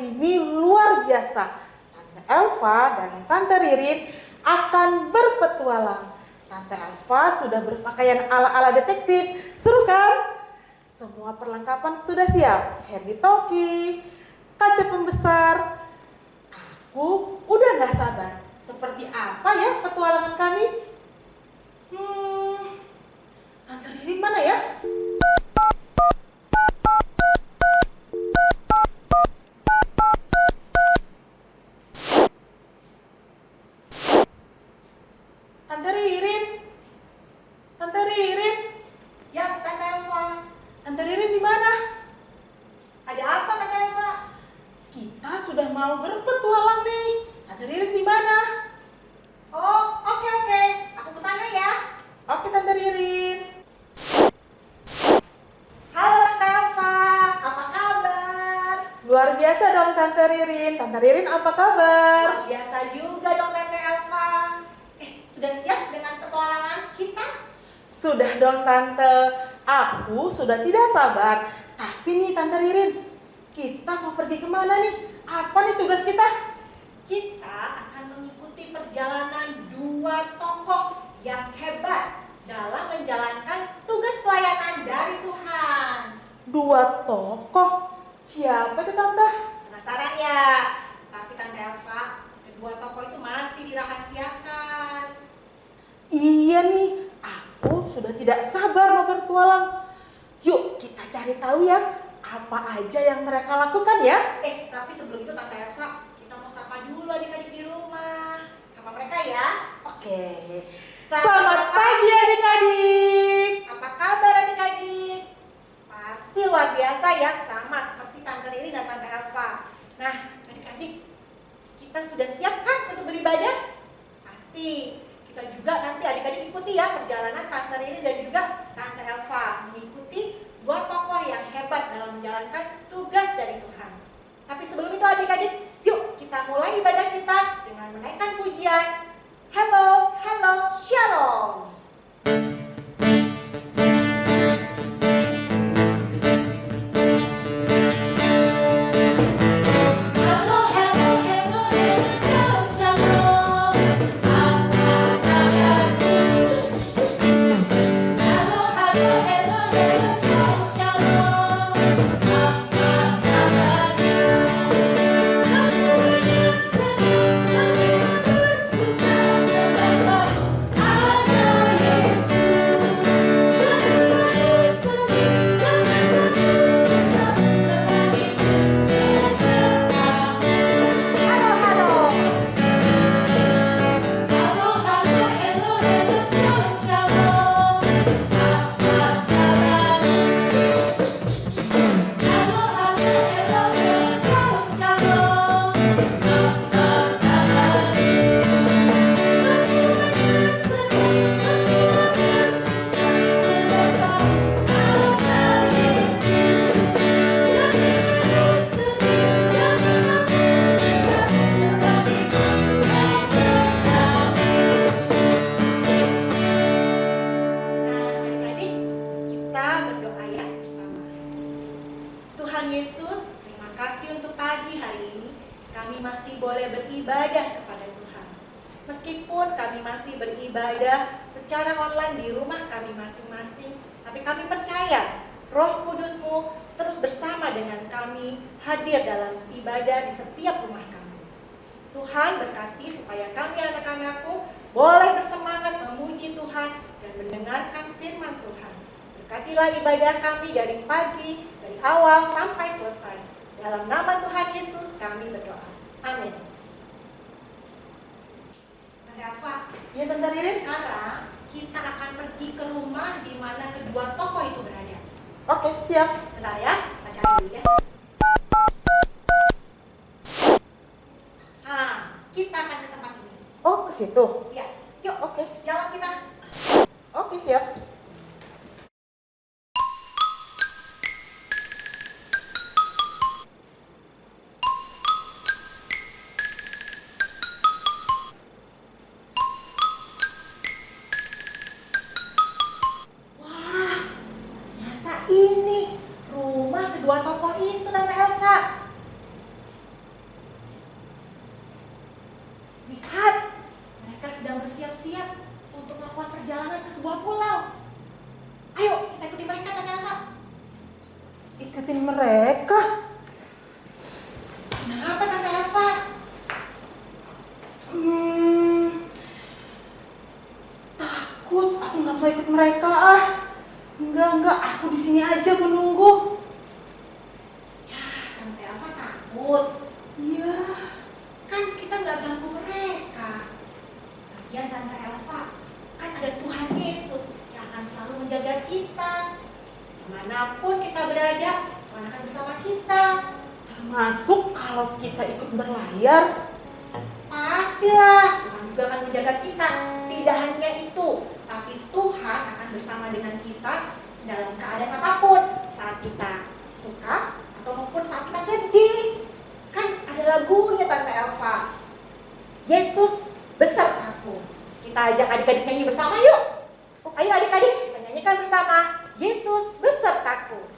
ini luar biasa. Tante Elva dan Tante Ririn akan berpetualang. Tante Elva sudah berpakaian ala-ala detektif. Seru kan? Semua perlengkapan sudah siap. Handy talkie, kaca pembesar. Aku udah gak sabar. Seperti apa ya petualangan kami? Tante Ririn mana ya? Tante Ririn? Tante Ririn? Ya, Tante Elva. Tante Ririn di mana? Ada apa, Tante Elva? Kita sudah mau berpetualang nih. Tante Ririn di mana? Oh, oke. Aku kesana ya. Oke, Tante Ririn. Halo, Tante Elva. Apa kabar? Luar biasa dong Tante Ririn. Tante Ririn apa kabar? Luar biasa juga dong, Tante Elva. Sudah siap dengan petualangan kita? Sudah dong Tante. Aku sudah tidak sabar. Tapi nih Tante Ririn, kita mau pergi kemana nih? Apa nih tugas kita? Kita akan mengikuti perjalanan dua tokoh yang hebat dalam menjalankan tugas pelayanan dari Tuhan. Dua tokoh? Siapa itu Tante? Penasaran ya? Tapi Tante Elva, kedua tokoh itu masih dirahasiakan. Iya nih, aku sudah tidak sabar mau bertualang. Yuk kita cari tahu ya, apa aja yang mereka lakukan ya. Tapi sebelum itu Tante Elva, kita mau sapa dulu adik-adik di rumah. Sama mereka ya. Oke. Selamat pagi adik-adik. Apa kabar adik-adik? Pasti luar biasa ya, sama seperti Tante Ririn dan Tante Elva. Nah, adik-adik, kita sudah siap kan untuk beribadah? Pasti. Kita juga nanti adik-adik ikuti ya perjalanan Tante Ririn dan juga Tante Elva, mengikuti dua tokoh yang hebat dalam menjalankan tugas dari Tuhan. Tapi sebelum itu adik-adik, yuk kita mulai ibadah kita dengan menaikkan pujian Hello, Hello, Shalom. Meskipun kami masih beribadah secara online di rumah kami masing-masing, tapi kami percaya Roh Kudus-Mu terus bersama dengan kami hadir dalam ibadah di setiap rumah kami. Tuhan berkati supaya kami anak-anakku boleh bersemangat memuji Tuhan dan mendengarkan firman Tuhan. Berkatilah ibadah kami dari pagi, dari awal sampai selesai. Dalam nama Tuhan Yesus kami berdoa. Amin. Tante Alfa, Ya Tante Ririn. sekarang kita akan pergi ke rumah di mana kedua tokoh itu berada. Oke, siap. Sebentar ya, kita cari dulu ya. Kita akan ke tempat ini. Oh, ke situ. Ya, yuk, Oke. jalan kita. Oke, siap. Wah, ternyata ini rumah kedua tokoh itu, Tante Elsa. ikutin mereka. Kenapa Tante Elva? Takut, aku nggak mau ikut mereka ah. Enggak, aku di sini aja menunggu. Ya, Tante Elva takut. Iya. Kan kita nggak ganggu mereka. Lagian Tante Elva, kan ada Tuhan Yesus yang akan selalu menjaga kita. Dimanapun kita berada, Tuhan akan bersama kita. Termasuk kalau kita ikut berlayar. Pastilah, Tuhan juga akan menjaga kita. Tidak hanya itu, tapi Tuhan akan bersama dengan kita dalam keadaan apapun. Saat kita suka atau maupun saat kita sedih. Kan ada lagunya Tante Elva. Yesus besertaku. Kita ajak adik-adik nyanyi bersama yuk. Ayo adik-adik, kita nyanyikan bersama. Yesus besertaku.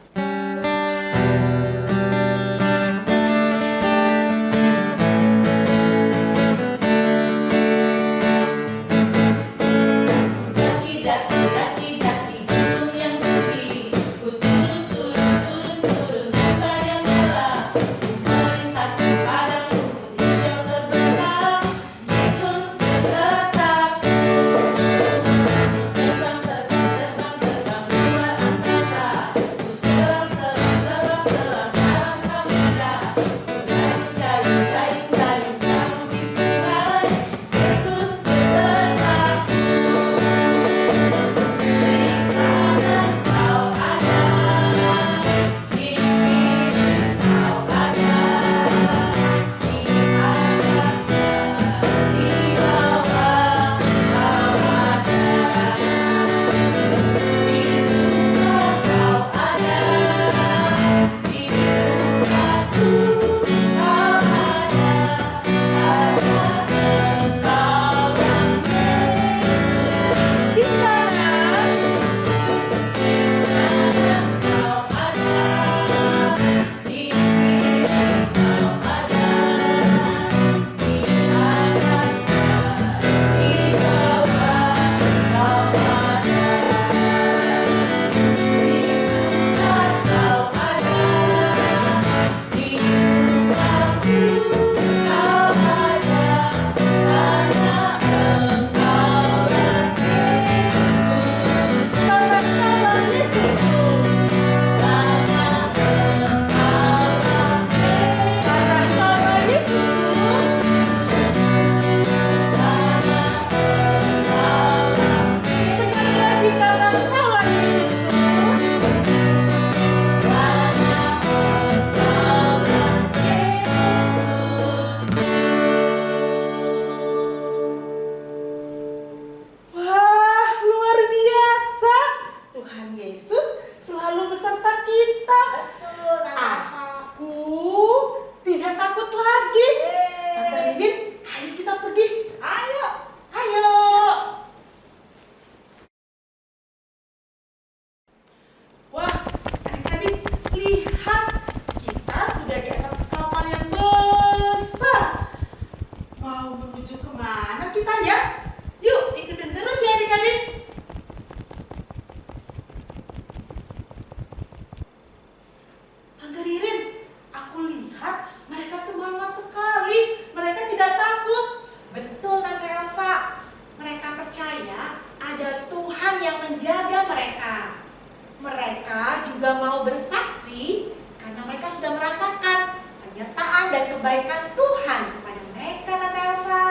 kebaikan Tuhan kepada mereka, Tante Elva.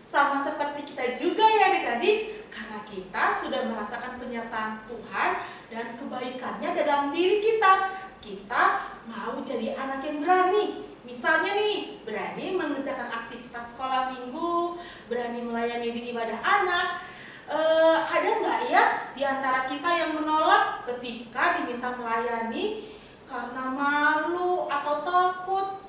Sama seperti kita juga ya adik-adik, karena kita sudah merasakan penyertaan Tuhan dan kebaikannya dalam diri kita. Kita mau jadi anak yang berani. Misalnya nih, berani mengerjakan aktivitas sekolah minggu, berani melayani di ibadah anak. Ada nggak ya di antara kita yang menolak ketika diminta melayani karena malu atau takut?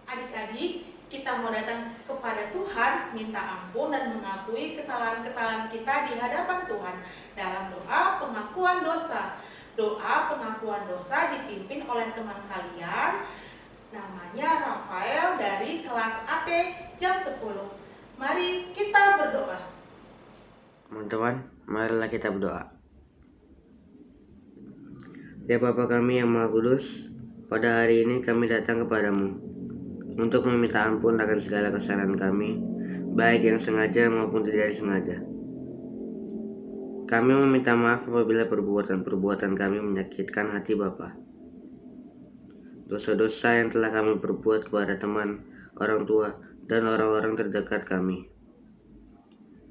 Adik-adik, kita mau datang kepada Tuhan, minta ampun dan mengakui kesalahan-kesalahan kita di hadapan Tuhan dalam doa pengakuan dosa. Doa pengakuan dosa dipimpin oleh teman kalian, namanya Rafael dari kelas AT jam 10. Mari kita berdoa. Teman-teman, marilah kita berdoa. Ya Bapa kami yang Maha Kudus, pada hari ini kami datang kepadamu untuk meminta ampun akan segala kesalahan kami, baik yang sengaja maupun tidak disengaja. Kami meminta maaf apabila perbuatan-perbuatan kami menyakitkan hati Bapa. Dosa-dosa yang telah kami perbuat kepada teman, orang tua, dan orang-orang terdekat kami.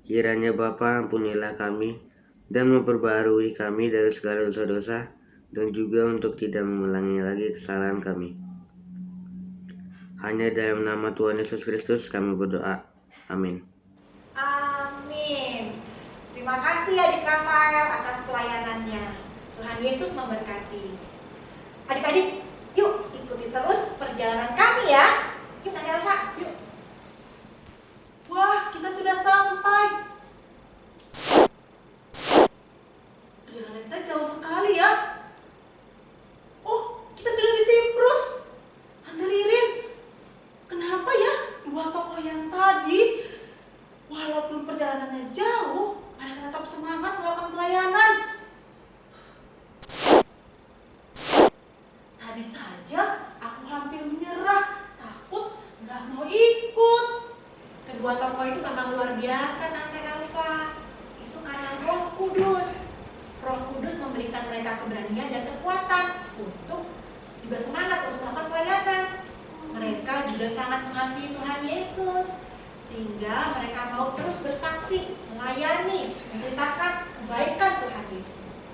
Kiranya Bapa ampunilah kami dan memperbarui kami dari segala dosa-dosa, dan juga untuk tidak mengulangi lagi kesalahan kami. Hanya dalam nama Tuhan Yesus Kristus kami berdoa. Amin. Amin. Terima kasih adik Rafael atas pelayanannya. Tuhan Yesus memberkati. Adik-adik, yuk ikuti terus perjalanan kami ya. Yuk Tante Elva, yuk. Wah, kita sudah sampai. Perjalanan kita jauh sekali ya. Oh, kita sudah di Siprus. Tante Ririn, kenapa ya dua tokoh yang tadi, walaupun perjalanannya jauh, mereka tetap semangat melakukan pelayanan? Tadi saja aku hampir menyerah, takut nggak mau ikut. Kedua tokoh itu memang luar biasa Tante Elva. Itu karena Roh Kudus. Roh Kudus memberikan mereka keberanian dan kekuatan untuk juga semangat untuk melakukan pelayanan. Mereka juga sangat mengasihi Tuhan Yesus, sehingga mereka mau terus bersaksi, melayani, menceritakan kebaikan Tuhan Yesus.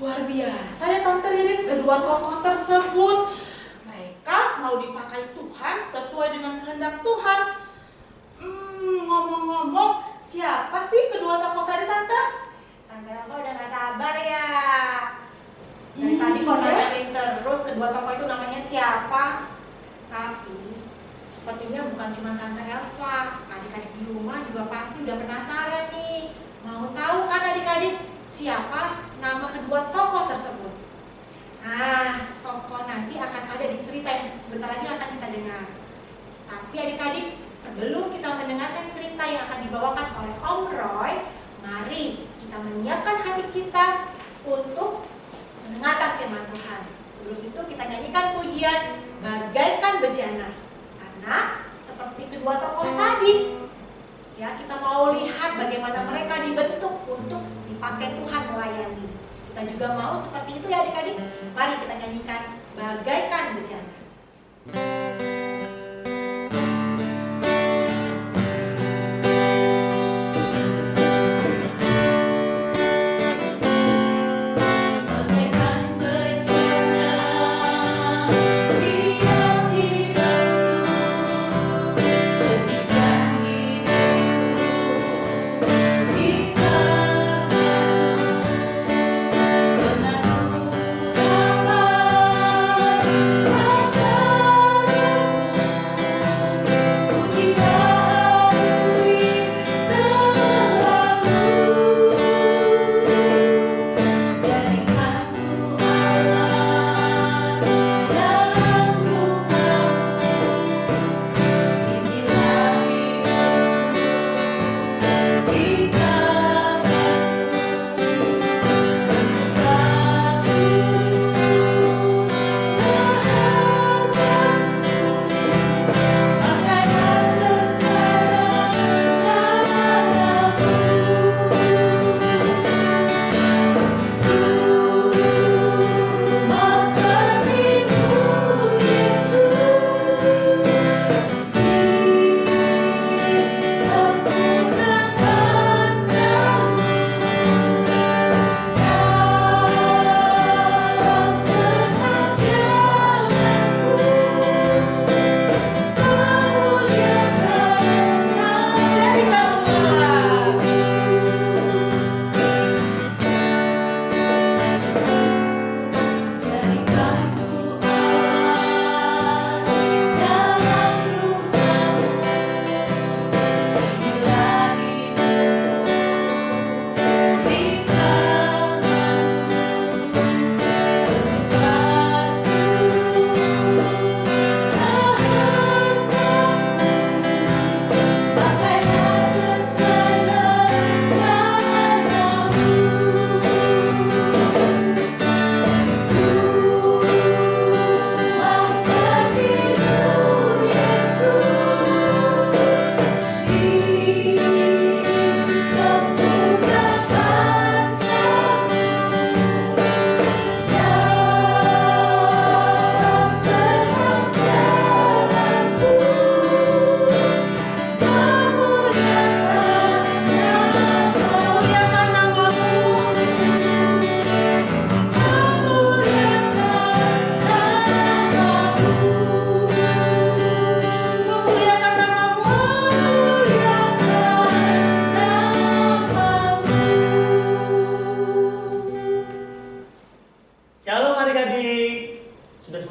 Luar biasa ya Tante Ririn, kedua tokoh tersebut. Mereka mau dipakai Tuhan sesuai dengan kehendak Tuhan. Ngomong-ngomong, siapa sih kedua tokoh tadi Tante? Tante Elva udah gak sabar ya. Dari tadi kok Iya. nanyain terus kedua tokoh itu namanya siapa. Tapi sepertinya bukan cuma Tante Elva, adik-adik di rumah juga pasti udah penasaran nih. Mau tahu kan adik-adik siapa nama kedua tokoh tersebut? Nah, tokoh nanti akan ada di cerita yang sebentar lagi akan kita dengar. Tapi adik-adik, sebelum kita mendengarkan cerita yang akan dibawakan oleh Om Roy, mari kita menyiapkan hati kita untuk mendengarkan firman Tuhan. Sebelum itu kita nyanyikan pujian Bagaikan Bejana. Karena seperti kedua tokoh tadi, ya kita mau lihat bagaimana mereka dibentuk untuk dipakai Tuhan melayani. Kita juga mau seperti itu ya adik-adik. Mari kita nyanyikan Bagaikan Bejana. Rasa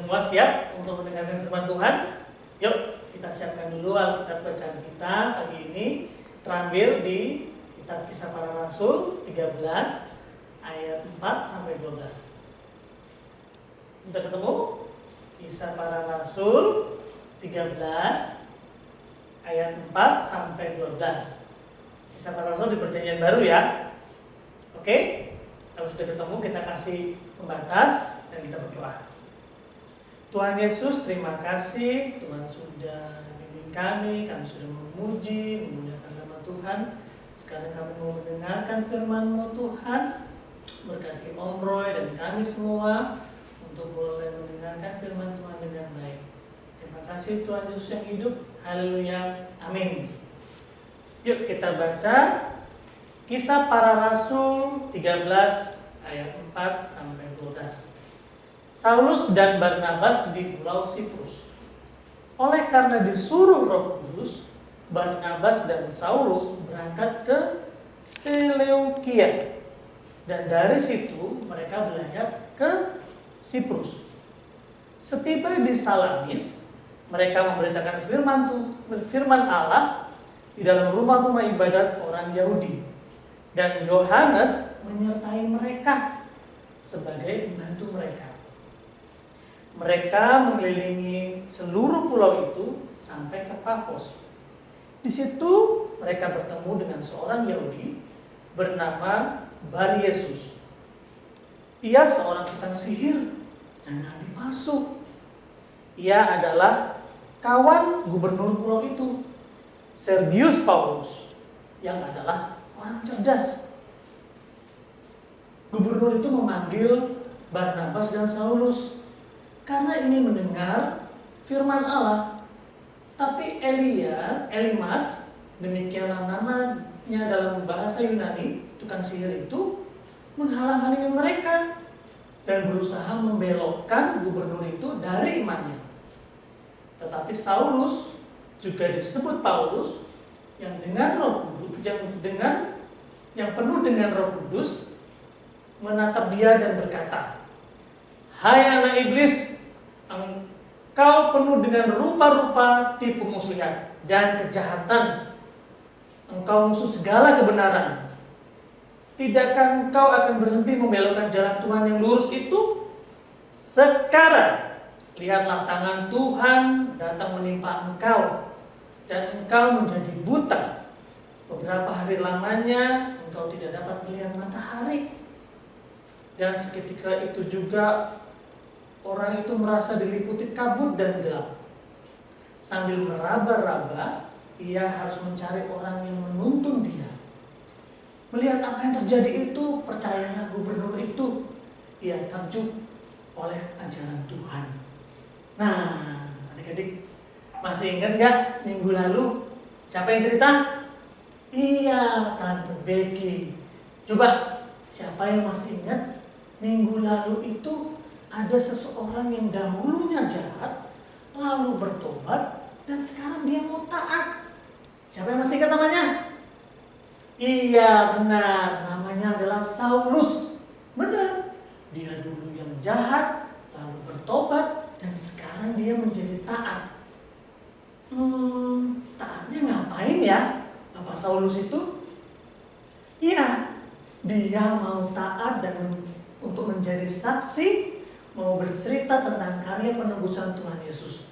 semua siap untuk mendengarkan firman Tuhan? Yuk, kita siapkan dulu Alkitab bacaan kita pagi ini. Terambil di kitab Kisah Para Rasul 13 ayat 4 sampai 12. Udah ketemu? Kisah Para Rasul 13 ayat 4 sampai 12. Kisah Para Rasul di Perjanjian Baru ya. Oke? Kalau sudah ketemu, kita kasih pembatas dan kita berdoa. Tuhan Yesus, terima kasih Tuhan sudah bimbing kami sudah memuji, memuliakan nama Tuhan. Sekarang kami mau mendengarkan firman-Mu Tuhan. Berkati Om Roy dan kami semua untuk boleh mendengarkan firman Tuhan dengan baik. Terima kasih Tuhan Yesus yang hidup. Haleluya. Amin. Yuk kita baca Kisah Para Rasul 13 ayat 4 sampai 12. Saulus dan Barnabas di Pulau Siprus. Oleh karena disuruh Roh Kudus, Barnabas dan Saulus berangkat ke Seleukia. Dan dari situ mereka berlayar ke Siprus. Setiba di Salamis, mereka memberitakan firman Allah di dalam rumah-rumah ibadat orang Yahudi. Dan Yohanes menyertai mereka sebagai pembantu mereka. Mereka mengelilingi seluruh pulau itu sampai ke Pafos. Di situ mereka bertemu dengan seorang Yahudi bernama Bar Yesus. Ia seorang tukang sihir dan nabi palsu. Ia adalah kawan gubernur pulau itu, Sergius Paulus, yang adalah orang cerdas. Gubernur itu memanggil Barnabas dan Saulus karena ingin mendengar firman Allah. Tapi Elimas, demikianlah namanya dalam bahasa Yunani, tukang sihir itu, menghalang-halangi mereka dan berusaha membelokkan gubernur itu dari imannya. Tetapi Saulus, juga disebut Paulus, yang penuh dengan Roh Kudus, menatap dia dan berkata, "Hai anak iblis, engkau penuh dengan rupa-rupa tipu muslihat dan kejahatan. Engkau musuh segala kebenaran. Tidakkah engkau akan berhenti membelokkan jalan Tuhan yang lurus itu? Sekarang, lihatlah tangan Tuhan datang menimpa engkau, dan engkau menjadi buta. Beberapa hari lamanya engkau tidak dapat melihat matahari." Dan seketika itu juga orang itu merasa diliputi kabut dan gelap. Sambil meraba-raba, ia harus mencari orang yang menuntun dia. Melihat apa yang terjadi itu, percayalah gubernur itu, ia takjub oleh ajaran Tuhan. Nah, adik-adik, masih ingat gak minggu lalu siapa yang cerita? Iya, Tante Becky. Coba, siapa yang masih ingat? Minggu lalu itu ada seseorang yang dahulunya jahat, lalu bertobat, dan sekarang dia mau taat. Siapa yang masih ingat namanya? Iya, benar. Namanya adalah Saulus. Benar. Dia dulu yang jahat, lalu bertobat, dan sekarang dia menjadi taat. Taatnya ngapain ya Bapak Saulus itu? Iya, dia mau taat dan untuk menjadi saksi, mau bercerita tentang karya penebusan Tuhan Yesus.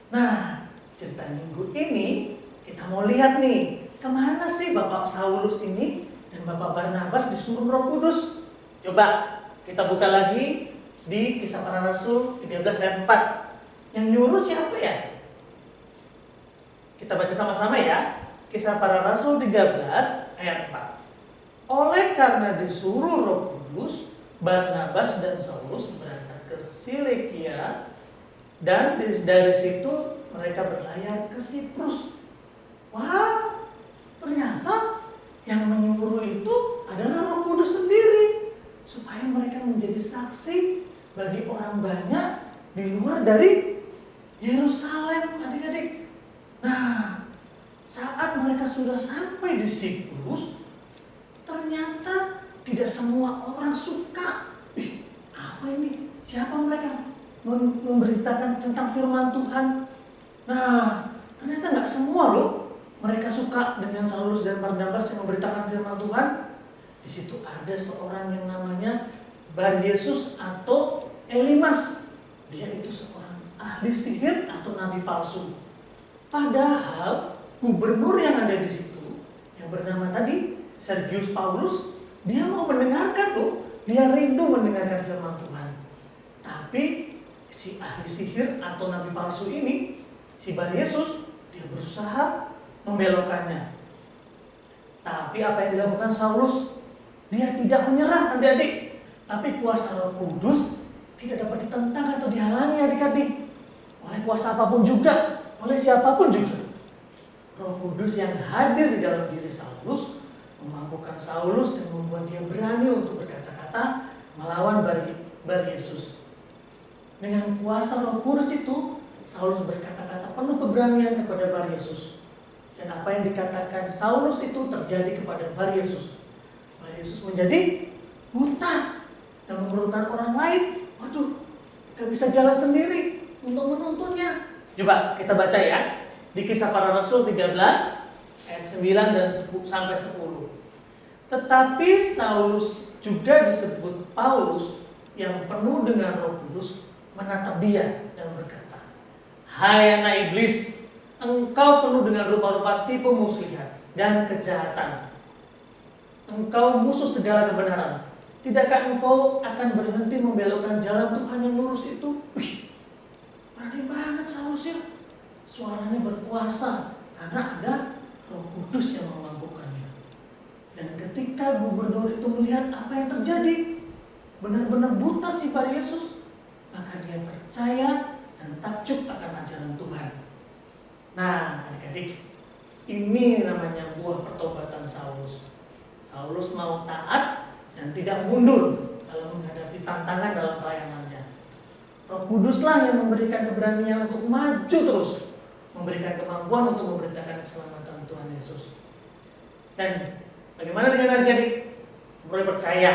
Nah, cerita minggu ini kita mau lihat nih, kemana sih Bapak Saulus ini dan Bapak Barnabas disuruh Roh Kudus? Coba kita buka lagi di Kisah Para Rasul 13 ayat 4. Yang nyuruh siapa ya? Kita baca sama-sama ya. Kisah Para Rasul 13 ayat 4. Oleh karena disuruh Roh Kudus, Barnabas dan Saulus berangkat ke Seleukia, dan dari situ mereka berlayar ke Siprus. Wah, ternyata yang menyuruh itu adalah Roh Kudus sendiri, supaya mereka menjadi saksi bagi orang banyak di luar dari Yerusalem, adik-adik. Nah, saat mereka sudah sampai di Siprus, ternyata tidak semua orang suka. Apa ini? Siapa mereka? memberitakan tentang firman Tuhan. Nah, ternyata nggak semua loh mereka suka dengan Saulus dan Barnabas yang memberitakan firman Tuhan. Di situ ada seorang yang namanya Baryesus atau Elimas. Dia itu seorang ahli sihir atau nabi palsu. Padahal gubernur yang ada di situ, yang bernama tadi Sergius Paulus, dia mau mendengarkan loh. Dia rindu mendengarkan firman Tuhan. Tapi si ahli sihir atau nabi palsu ini, si Baryesus, dia berusaha membelokkannya. Tapi apa yang dilakukan Saulus? Dia tidak menyerah, adik-adik. Tapi kuasa Roh Kudus tidak dapat ditentang atau dihalangi, adik-adik. Oleh kuasa apapun juga, oleh siapapun juga. Roh Kudus yang hadir di dalam diri Saulus memampukan Saulus dan membuat dia berani untuk berkata-kata melawan Baryesus. Dengan kuasa Roh Kudus itu, Saulus berkata-kata penuh keberanian kepada Baryesus. Dan apa yang dikatakan Saulus itu terjadi kepada Baryesus. Baryesus menjadi buta dan memerlukan orang lain. Waduh, gak bisa jalan sendiri untuk menuntunnya. Coba kita baca ya, di Kisah Para Rasul 13 ayat 9 dan sampai 10. Tetapi Saulus juga disebut Paulus yang penuh dengan Roh Kudus menatap dia dan berkata, "Hai anak iblis, engkau penuh dengan rupa-rupa tipu muslihat dan kejahatan. Engkau musuh segala kebenaran. Tidakkah engkau akan berhenti membelokkan jalan Tuhan yang lurus itu?" Wih, berani banget Saulus ya. Suaranya berkuasa karena ada Roh Kudus yang memampukannya. Dan ketika gubernur itu melihat apa yang terjadi, benar-benar buta si Baryesus, maka dia percaya dan takjub akan ajaran Tuhan. Nah, adik-adik, ini namanya buah pertobatan Saulus. Saulus mau taat dan tidak mundur dalam menghadapi tantangan dalam pelayanannya. Roh Kuduslah yang memberikan keberanian untuk maju terus, memberikan kemampuan untuk memberitakan keselamatan Tuhan Yesus. Dan bagaimana dengan adik-adik? Mulai percaya,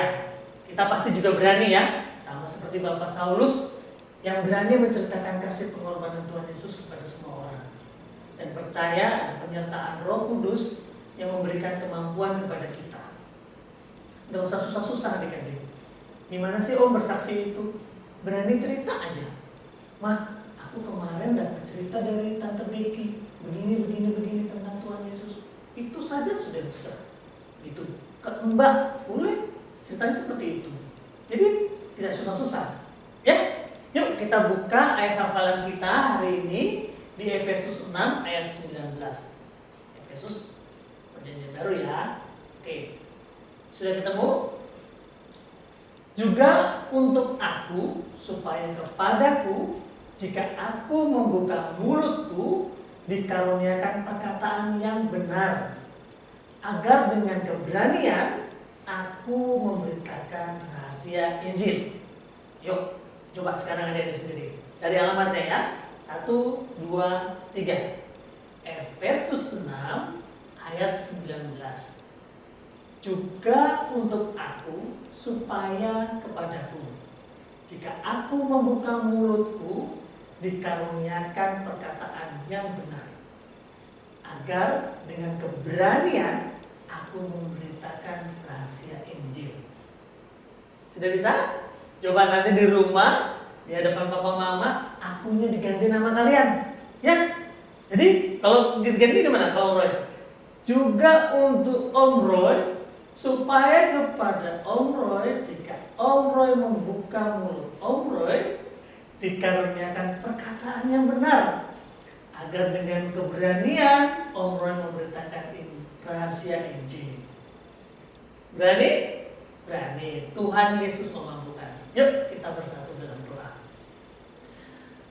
kita pasti juga berani ya, sama seperti Bapak Saulus yang berani menceritakan kasih pengorbanan Tuhan Yesus kepada semua orang. Dan percaya ada penyertaan Roh Kudus yang memberikan kemampuan kepada kita. Gak usah susah-susah adik-adik. Gimana sih Om bersaksi itu? Berani cerita aja. Mah, aku kemarin dapat cerita dari Tante Becky, begini tentang Tuhan Yesus. Itu saja sudah bisa. Itu ke Mbak, boleh ceritanya seperti itu. Jadi tidak susah-susah. Ya, yuk kita buka ayat hafalan kita hari ini di Efesus 6 ayat 19. Efesus perjanjian baru ya. Oke. Sudah ketemu? Juga untuk aku, supaya kepadaku, jika aku membuka mulutku, dikaruniakan perkataan yang benar, agar dengan keberanian aku memberitakan rahasia Injil. Yuk, coba sekarang ada sendiri. Dari alamatnya ya, 1, 2, 3. Efesus 6 ayat 19. Juga untuk aku, supaya kepadaku, jika aku membuka mulutku, dikaruniakan perkataan yang benar, agar dengan keberanian aku memberitakan rahasia Injil. Sudah bisa? Coba nanti di rumah, di hadapan papa mama, akunya diganti nama kalian, ya. Jadi kalau diganti gimana? Kalau Roy, juga untuk Om Roy, supaya kepada Om Roy, jika Om Roy membuka mulut Om Roy, dikaruniakan perkataan yang benar, agar dengan keberanian Om Roy memberitakan rahasia Injil. Berani? Berani. Tuhan Yesus memampukan. Yuk kita bersatu dalam doa.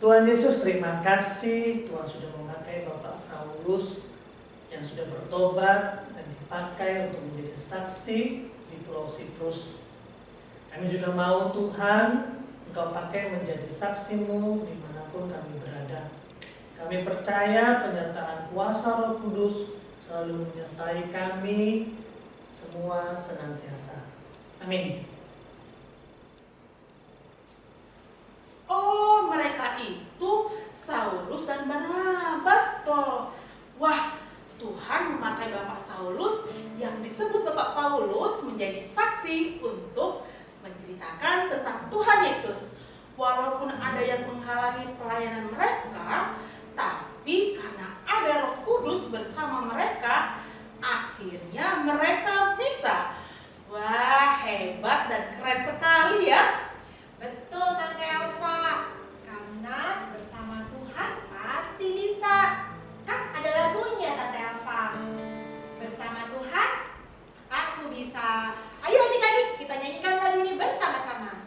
Tuhan Yesus, terima kasih Tuhan sudah memakai Bapak Saulus yang sudah bertobat dan dipakai untuk menjadi saksi di Pulau Siprus. Kami juga mau Tuhan Engkau pakai menjadi saksi-Mu dimanapun kami berada. Kami percaya penyertaan kuasa Roh Kudus selalu menyertai kami semua senantiasa. Amin. Oh, kasih untuk menceritakan tentang Tuhan Yesus. Walaupun ada yang menghalangi pelayanan mereka, tapi karena ada Roh Kudus bersama mereka, akhirnya mereka bisa. Wah, hebat dan keren sekali ya. Betul Tante Elva, karena bersama Tuhan pasti bisa. Kan ada lagunya Tante Elva. Bersama Tuhan, aku bisa. Ayo adik-adik, kita nyanyikan lagu ini bersama-sama.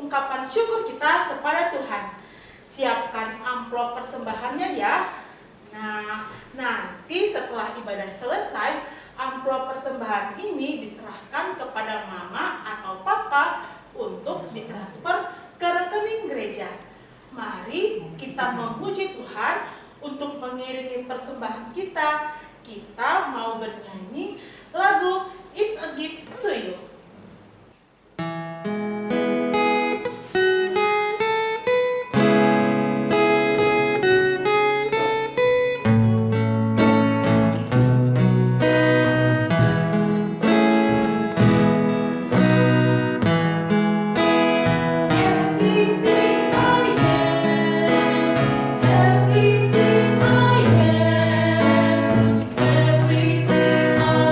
ungkapan syukur kita kepada Tuhan. Siapkan amplop persembahannya ya. Nah, nanti setelah ibadah selesai, amplop persembahan ini diserahkan kepada mama atau papa untuk ditransfer ke rekening gereja. Mari kita memuji Tuhan untuk mengiringi persembahan kita. Kita mau bernyanyi lagu It's a Gift to You. Everything I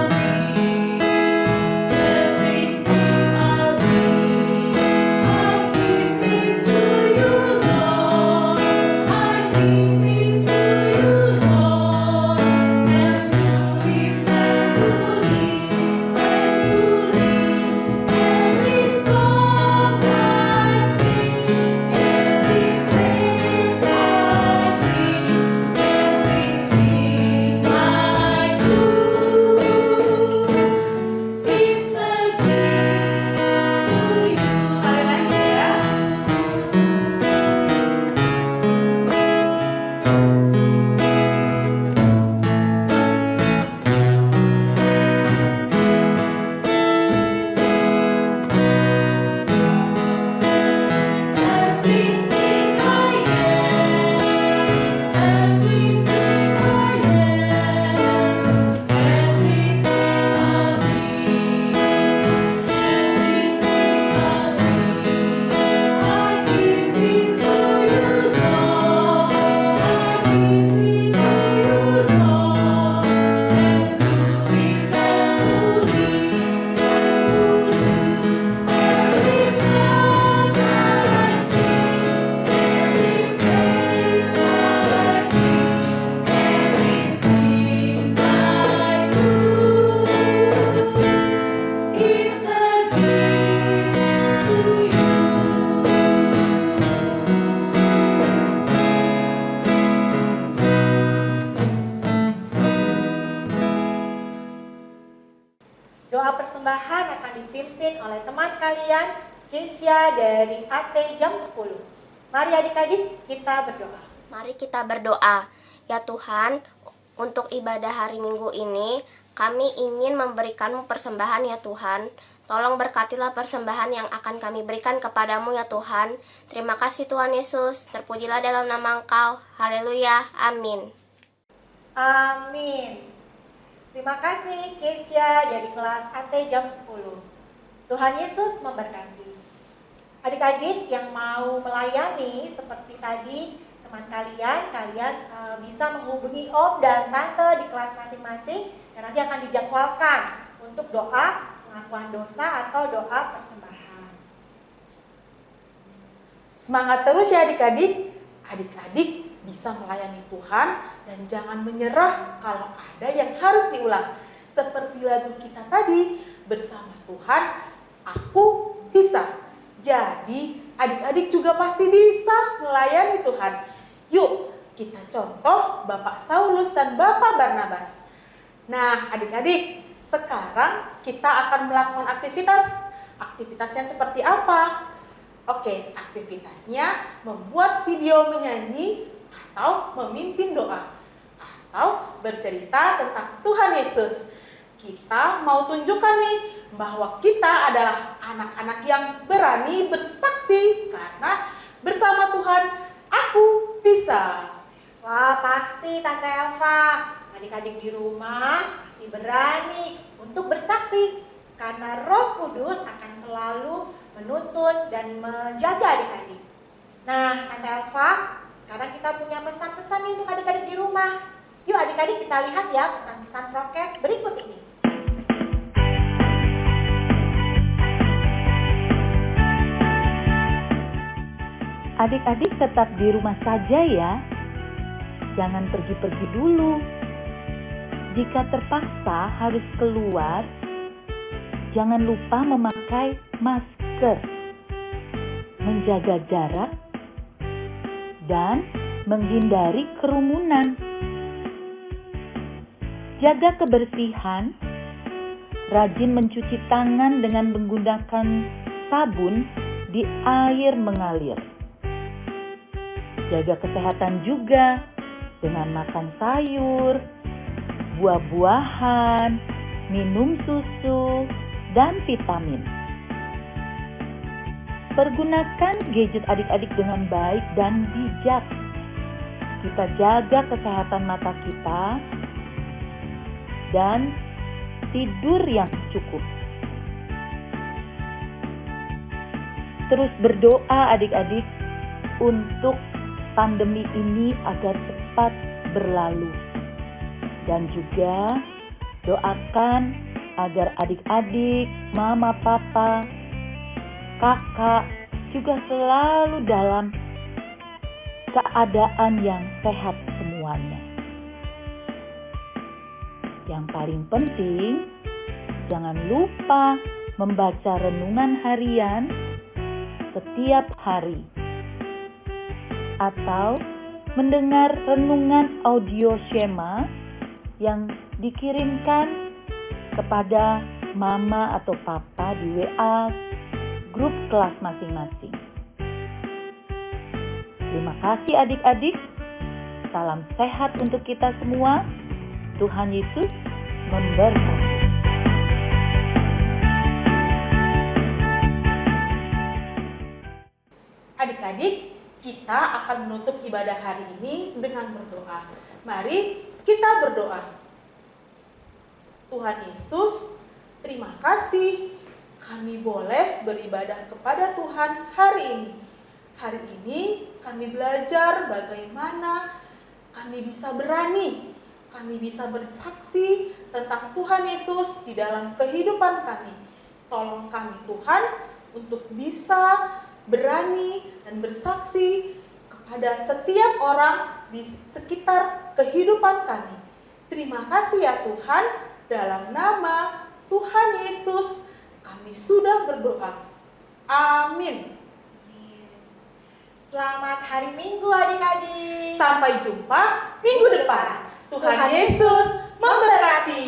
Doa persembahan akan dipimpin oleh teman kalian, Kesia dari AT jam 10. Mari adik-adik kita berdoa. Mari kita berdoa. Ya Tuhan, untuk ibadah hari Minggu ini, kami ingin memberikan-Mu persembahan ya Tuhan. Tolong berkatilah persembahan yang akan kami berikan kepadamu ya Tuhan. Terima kasih Tuhan Yesus, terpujilah dalam nama Engkau. Haleluya, amin. Amin. Terima kasih Kesia dari kelas AT jam 10. Tuhan Yesus memberkati. Adik-adik yang mau melayani seperti tadi, teman kalian bisa menghubungi Om dan Tante di kelas masing-masing dan nanti akan dijadwalkan untuk doa pengakuan dosa atau doa persembahan. Semangat terus ya adik-adik. Adik-adik bisa melayani Tuhan dan jangan menyerah kalau ada yang harus diulang. Seperti lagu kita tadi, bersama Tuhan aku bisa. Jadi adik-adik juga pasti bisa melayani Tuhan. Yuk kita contoh Bapak Saulus dan Bapak Barnabas. Nah adik-adik, sekarang kita akan melakukan aktivitas. Aktivitasnya seperti apa? Oke, aktivitasnya membuat video menyanyi atau memimpin doa atau bercerita tentang Tuhan Yesus. Kita mau tunjukkan nih bahwa kita adalah anak-anak yang berani bersaksi karena bersama Tuhan aku bisa. Wah, pasti Tante Elva, adik-adik di rumah pasti berani untuk bersaksi karena Roh Kudus akan selalu menuntun dan menjaga adik-adik. Nah, Tante Elva, sekarang kita punya pesan-pesan nih untuk adik-adik di rumah. Yuk adik-adik kita lihat ya pesan-pesan prokes berikut ini. Adik-adik tetap di rumah saja ya. Jangan pergi-pergi dulu. Jika terpaksa harus keluar, jangan lupa memakai masker, menjaga jarak, dan menghindari kerumunan. Jaga kebersihan, rajin mencuci tangan dengan menggunakan sabun di air mengalir. Jaga kesehatan juga dengan makan sayur, buah-buahan, minum susu, dan vitamin. Pergunakan gadget adik-adik dengan baik dan bijak. Kita jaga kesehatan mata kita dan tidur yang cukup. Terus berdoa adik-adik untuk pandemi ini agar cepat berlalu. Dan juga doakan agar adik-adik, mama, papa, kakak juga selalu dalam keadaan yang sehat semuanya. Yang paling penting, jangan lupa membaca renungan harian setiap hari atau mendengar renungan audio Shema yang dikirimkan kepada mama atau papa di WA grup kelas masing-masing. Terima kasih adik-adik. Salam sehat untuk kita semua. Tuhan Yesus memberkati. Adik-adik, kita akan menutup ibadah hari ini dengan berdoa. Mari kita berdoa. Tuhan Yesus, terima kasih kami boleh beribadah kepada Tuhan hari ini. Hari ini kami belajar bagaimana kami bisa berani, kami bisa bersaksi tentang Tuhan Yesus di dalam kehidupan kami. Tolong kami Tuhan untuk bisa berani dan bersaksi kepada setiap orang di sekitar kehidupan kami. Terima kasih ya Tuhan, dalam nama Tuhan Yesus kami sudah berdoa. Amin. Selamat hari Minggu adik-adik. Sampai jumpa minggu depan. Tuhan Yesus memberkati.